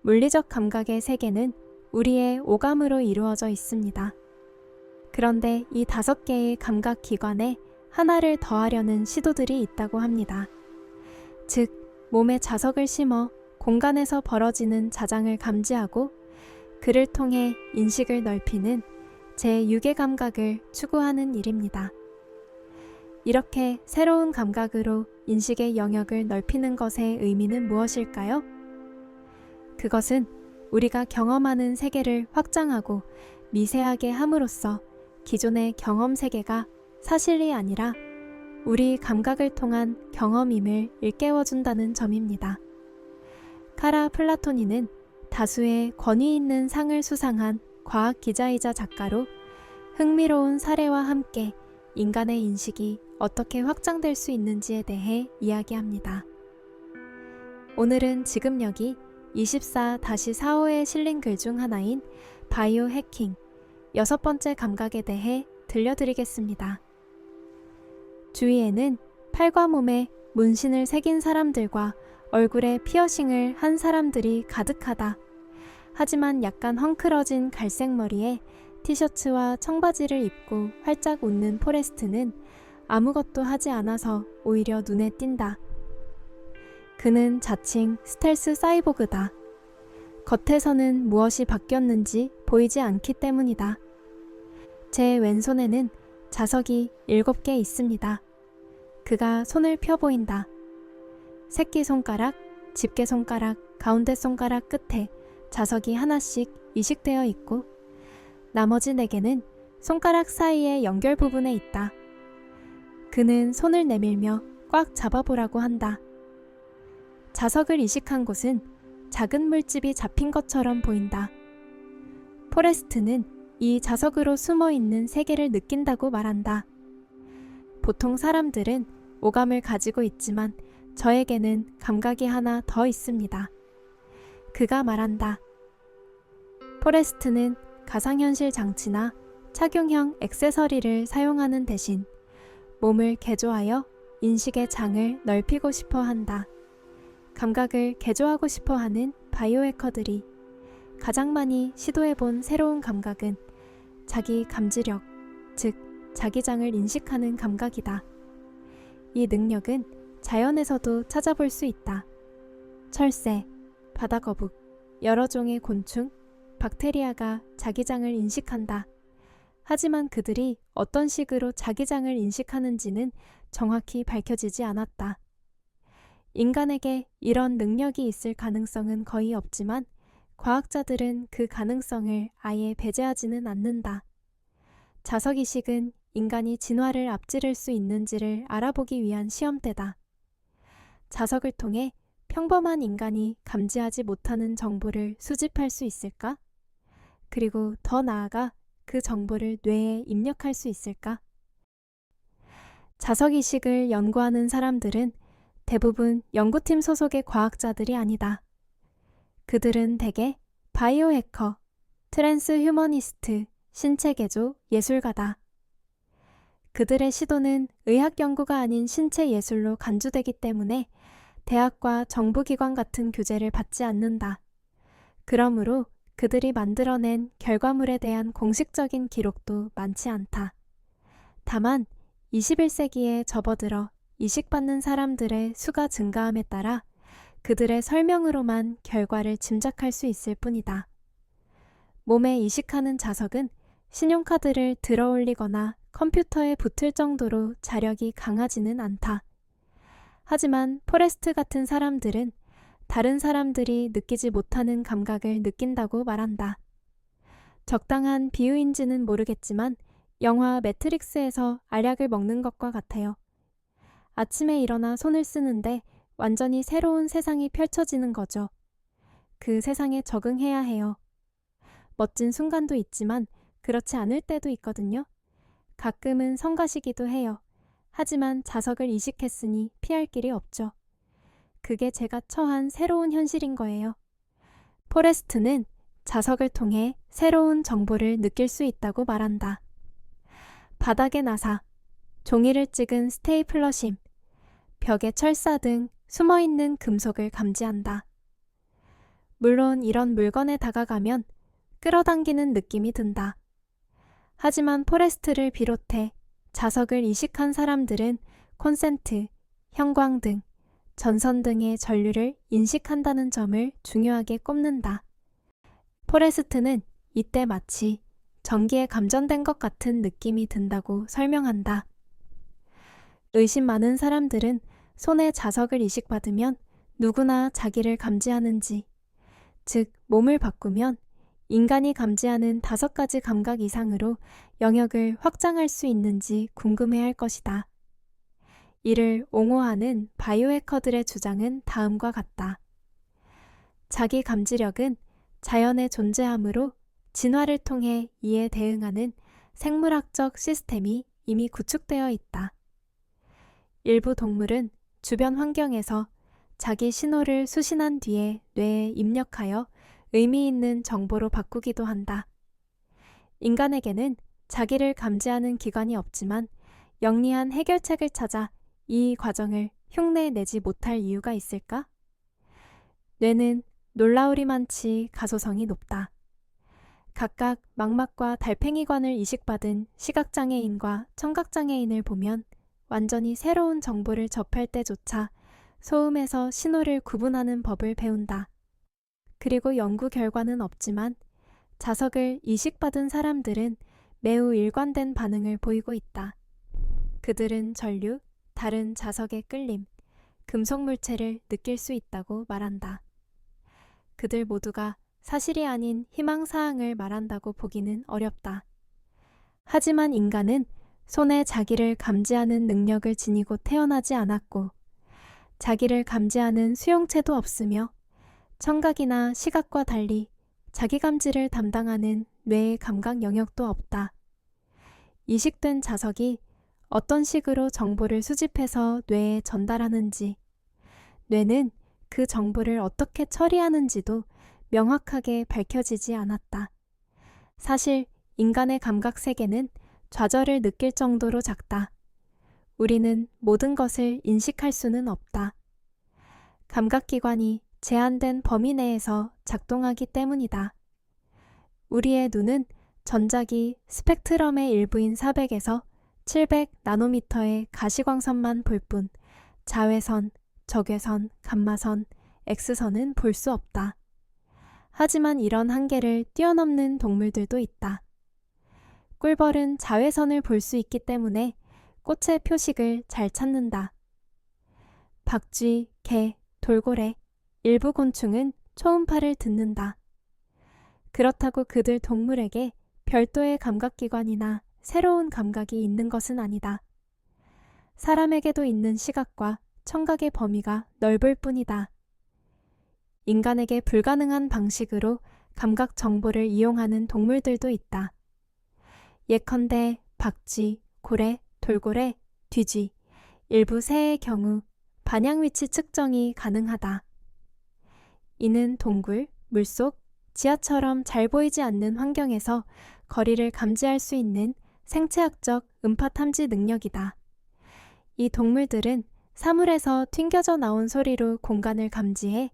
물리적 감각의 세계는 우리의 오감으로 이루어져 있습니다. 그런데 이 5개의 감각 기관에 하나를 더하려는 시도들이 있다고 합니다. 즉, 몸에 자석을 심어 공간에서 벌어지는 자장을 감지하고 그를 통해 인식을 넓히는 제6의 감각을 추구하는 일입니다. 이렇게 새로운 감각으로 인식의 영역을 넓히는 것의 의미는 무엇일까요? 그것은 우리가 경험하는 세계를 확장하고 미세하게 함으로써 기존의 경험 세계가 사실이 아니라 우리 감각을 통한 경험임을 일깨워준다는 점입니다. 카라 플라토니는 다수의 권위 있는 상을 수상한 과학 기자이자 작가로 흥미로운 사례와 함께 인간의 인식이 어떻게 확장될 수 있는지에 대해 이야기합니다. 오늘은 지금 여기 24-45에 실린 글 중 하나인 바이오 해킹 6번째 감각에 대해 들려드리겠습니다. 주위에는 팔과 몸에 문신을 새긴 사람들과 얼굴에 피어싱을 한 사람들이 가득하다. 하지만 약간 헝클어진 갈색 머리에 티셔츠와 청바지를 입고 활짝 웃는 포레스트는 아무것도 하지 않아서 오히려 눈에 띈다. 그는 자칭 스텔스 사이보그다. 겉에서는 무엇이 바뀌었는지 보이지 않기 때문이다. 제 왼손에는 자석이 7개 있습니다. 그가 손을 펴 보인다. 새끼손가락, 집게손가락, 가운데 손가락 끝에 자석이 하나씩 이식되어 있고 나머지 4개는 손가락 사이의 연결 부분에 있다. 그는 손을 내밀며 꽉 잡아보라고 한다. 자석을 이식한 곳은 작은 물집이 잡힌 것처럼 보인다. 포레스트는 이 자석으로 숨어있는 세계를 느낀다고 말한다. 보통 사람들은 오감을 가지고 있지만 저에게는 감각이 하나 더 있습니다. 그가 말한다. 포레스트는 가상현실 장치나 착용형 액세서리를 사용하는 대신 몸을 개조하여 인식의 장을 넓히고 싶어 한다. 감각을 개조하고 싶어 하는 바이오해커들이 가장 많이 시도해본 새로운 감각은 자기 감지력, 즉 자기장을 인식하는 감각이다. 이 능력은 자연에서도 찾아볼 수 있다. 철새, 바다거북, 여러 종의 곤충, 박테리아가 자기장을 인식한다. 하지만 그들이 어떤 식으로 자기장을 인식하는지는 정확히 밝혀지지 않았다. 인간에게 이런 능력이 있을 가능성은 거의 없지만 과학자들은 그 가능성을 아예 배제하지는 않는다. 자석이식은 인간이 진화를 앞지를 수 있는지를 알아보기 위한 시험대다. 자석을 통해 평범한 인간이 감지하지 못하는 정보를 수집할 수 있을까? 그리고 더 나아가 그 정보를 뇌에 입력할 수 있을까? 자석이식을 연구하는 사람들은 대부분 연구팀 소속의 과학자들이 아니다. 그들은 대개 바이오해커, 트랜스휴머니스트, 신체개조, 예술가다. 그들의 시도는 의학 연구가 아닌 신체 예술로 간주되기 때문에 대학과 정부기관 같은 규제를 받지 않는다. 그러므로 그들이 만들어낸 결과물에 대한 공식적인 기록도 많지 않다. 다만 21세기에 접어들어 이식받는 사람들의 수가 증가함에 따라 그들의 설명으로만 결과를 짐작할 수 있을 뿐이다. 몸에 이식하는 자석은 신용카드를 들어올리거나 컴퓨터에 붙을 정도로 자력이 강하지는 않다. 하지만 포레스트 같은 사람들은 다른 사람들이 느끼지 못하는 감각을 느낀다고 말한다. 적당한 비유인지는 모르겠지만 영화 매트릭스에서 알약을 먹는 것과 같아요. 아침에 일어나 손을 쓰는데 완전히 새로운 세상이 펼쳐지는 거죠. 그 세상에 적응해야 해요. 멋진 순간도 있지만 그렇지 않을 때도 있거든요. 가끔은 성가시기도 해요. 하지만 자석을 이식했으니 피할 길이 없죠. 그게 제가 처한 새로운 현실인 거예요. 포레스트는 자석을 통해 새로운 정보를 느낄 수 있다고 말한다. 바닥의 나사, 종이를 찍은 스테이플러심, 벽의 철사 등 숨어있는 금속을 감지한다. 물론 이런 물건에 다가가면 끌어당기는 느낌이 든다. 하지만 포레스트를 비롯해 자석을 이식한 사람들은 콘센트, 형광등, 전선 등의 전류를 인식한다는 점을 중요하게 꼽는다. 포레스트는 이때 마치 전기에 감전된 것 같은 느낌이 든다고 설명한다. 의심 많은 사람들은 손에 자석을 이식받으면 누구나 자기를 감지하는지, 즉 몸을 바꾸면 인간이 감지하는 5가지 감각 이상으로 영역을 확장할 수 있는지 궁금해할 것이다. 이를 옹호하는 바이오해커들의 주장은 다음과 같다. 자기 감지력은 자연의 존재하므로 진화를 통해 이에 대응하는 생물학적 시스템이 이미 구축되어 있다. 일부 동물은 주변 환경에서 자기 신호를 수신한 뒤에 뇌에 입력하여 의미 있는 정보로 바꾸기도 한다. 인간에게는 자기를 감지하는 기관이 없지만 영리한 해결책을 찾아 이 과정을 흉내내지 못할 이유가 있을까? 뇌는 놀라우리만치 가소성이 높다. 각각 망막과 달팽이관을 이식받은 시각장애인과 청각장애인을 보면 완전히 새로운 정보를 접할 때조차 소음에서 신호를 구분하는 법을 배운다. 그리고 연구 결과는 없지만 자석을 이식받은 사람들은 매우 일관된 반응을 보이고 있다. 그들은 전류, 다른 자석의 끌림, 금속 물체를 느낄 수 있다고 말한다. 그들 모두가 사실이 아닌 희망사항을 말한다고 보기는 어렵다. 하지만 인간은 손에 자기를 감지하는 능력을 지니고 태어나지 않았고 자기를 감지하는 수용체도 없으며 청각이나 시각과 달리 자기 감지를 담당하는 뇌의 감각 영역도 없다. 이식된 자석이 어떤 식으로 정보를 수집해서 뇌에 전달하는지, 뇌는 그 정보를 어떻게 처리하는지도 명확하게 밝혀지지 않았다. 사실 인간의 감각 세계는 좌절을 느낄 정도로 작다. 우리는 모든 것을 인식할 수는 없다. 감각기관이 제한된 범위 내에서 작동하기 때문이다. 우리의 눈은 전자기 스펙트럼의 일부인 400에서 700 나노미터의 가시광선만 볼 뿐 자외선, 적외선, 감마선, X선은 볼 수 없다. 하지만 이런 한계를 뛰어넘는 동물들도 있다. 꿀벌은 자외선을 볼 수 있기 때문에 꽃의 표식을 잘 찾는다. 박쥐, 개, 돌고래, 일부 곤충은 초음파를 듣는다. 그렇다고 그들 동물에게 별도의 감각기관이나 새로운 감각이 있는 것은 아니다. 사람에게도 있는 시각과 청각의 범위가 넓을 뿐이다. 인간에게 불가능한 방식으로 감각 정보를 이용하는 동물들도 있다. 예컨대 박쥐, 고래, 돌고래, 뒤쥐, 일부 새의 경우 반향 위치 측정이 가능하다. 이는 동굴, 물속, 지하처럼 잘 보이지 않는 환경에서 거리를 감지할 수 있는 생체학적 음파 탐지 능력이다. 이 동물들은 사물에서 튕겨져 나온 소리로 공간을 감지해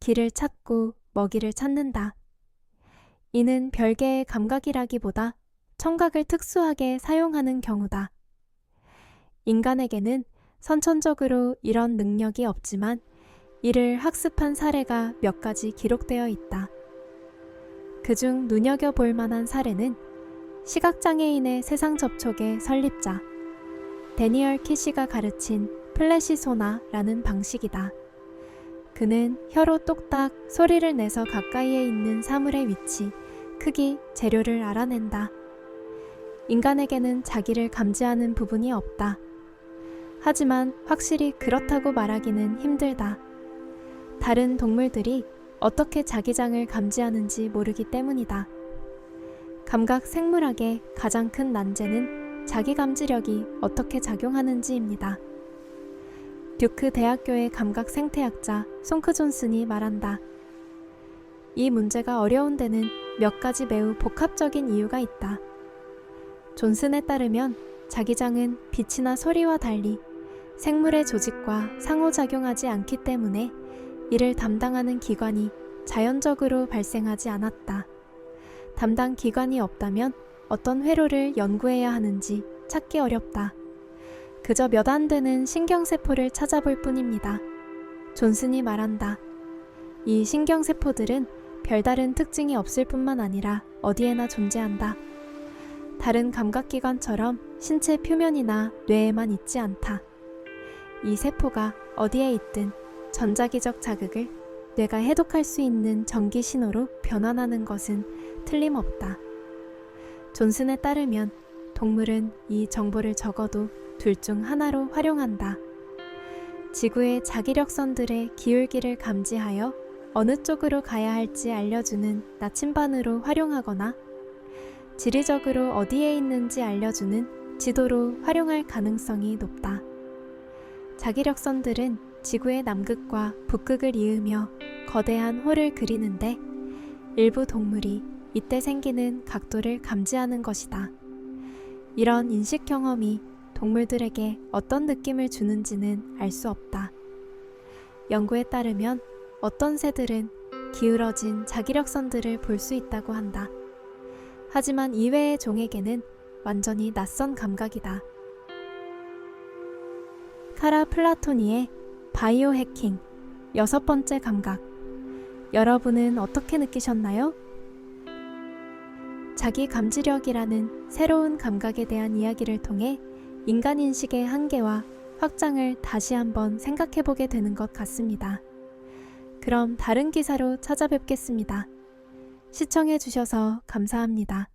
길을 찾고 먹이를 찾는다. 이는 별개의 감각이라기보다 청각을 특수하게 사용하는 경우다. 인간에게는 선천적으로 이런 능력이 없지만 이를 학습한 사례가 몇 가지 기록되어 있다. 그중 눈여겨볼 만한 사례는 시각장애인의 세상 접촉의 설립자 데니얼 키시가 가르친 플래시소나라는 방식이다. 그는 혀로 똑딱 소리를 내서 가까이에 있는 사물의 위치, 크기, 재료를 알아낸다. 인간에게는 자기를 감지하는 부분이 없다. 하지만 확실히 그렇다고 말하기는 힘들다. 다른 동물들이 어떻게 자기장을 감지하는지 모르기 때문이다. 감각 생물학의 가장 큰 난제는 자기 감지력이 어떻게 작용하는지입니다. 듀크 대학교의 감각 생태학자 송크 존슨이 말한다. 이 문제가 어려운 데는 몇 가지 매우 복합적인 이유가 있다. 존슨에 따르면 자기장은 빛이나 소리와 달리 생물의 조직과 상호작용하지 않기 때문에 이를 담당하는 기관이 자연적으로 발생하지 않았다. 담당 기관이 없다면 어떤 회로를 연구해야 하는지 찾기 어렵다. 그저 몇 안 되는 신경세포를 찾아볼 뿐입니다. 존슨이 말한다. 이 신경세포들은 별다른 특징이 없을 뿐만 아니라 어디에나 존재한다. 다른 감각기관처럼 신체 표면이나 뇌에만 있지 않다. 이 세포가 어디에 있든 전자기적 자극을 뇌가 해독할 수 있는 전기 신호로 변환하는 것은 틀림없다. 존슨에 따르면 동물은 이 정보를 적어도 둘 중 하나로 활용한다. 지구의 자기력선들의 기울기를 감지하여 어느 쪽으로 가야 할지 알려주는 나침반으로 활용하거나 지리적으로 어디에 있는지 알려주는 지도로 활용할 가능성이 높다. 자기력선들은 지구의 남극과 북극을 이으며 거대한 홀을 그리는데 일부 동물이 이때 생기는 각도를 감지하는 것이다. 이런 인식 경험이 동물들에게 어떤 느낌을 주는지는 알 수 없다. 연구에 따르면 어떤 새들은 기울어진 자기력선들을 볼 수 있다고 한다. 하지만 이외의 종에게는 완전히 낯선 감각이다. 카라 플라토니의 바이오 해킹 6번째 감각. 여러분은 어떻게 느끼셨나요? 자기 감지력이라는 새로운 감각에 대한 이야기를 통해 인간인식의 한계와 확장을 다시 한번 생각해보게 되는 것 같습니다. 그럼 다른 기사로 찾아뵙겠습니다. 시청해주셔서 감사합니다.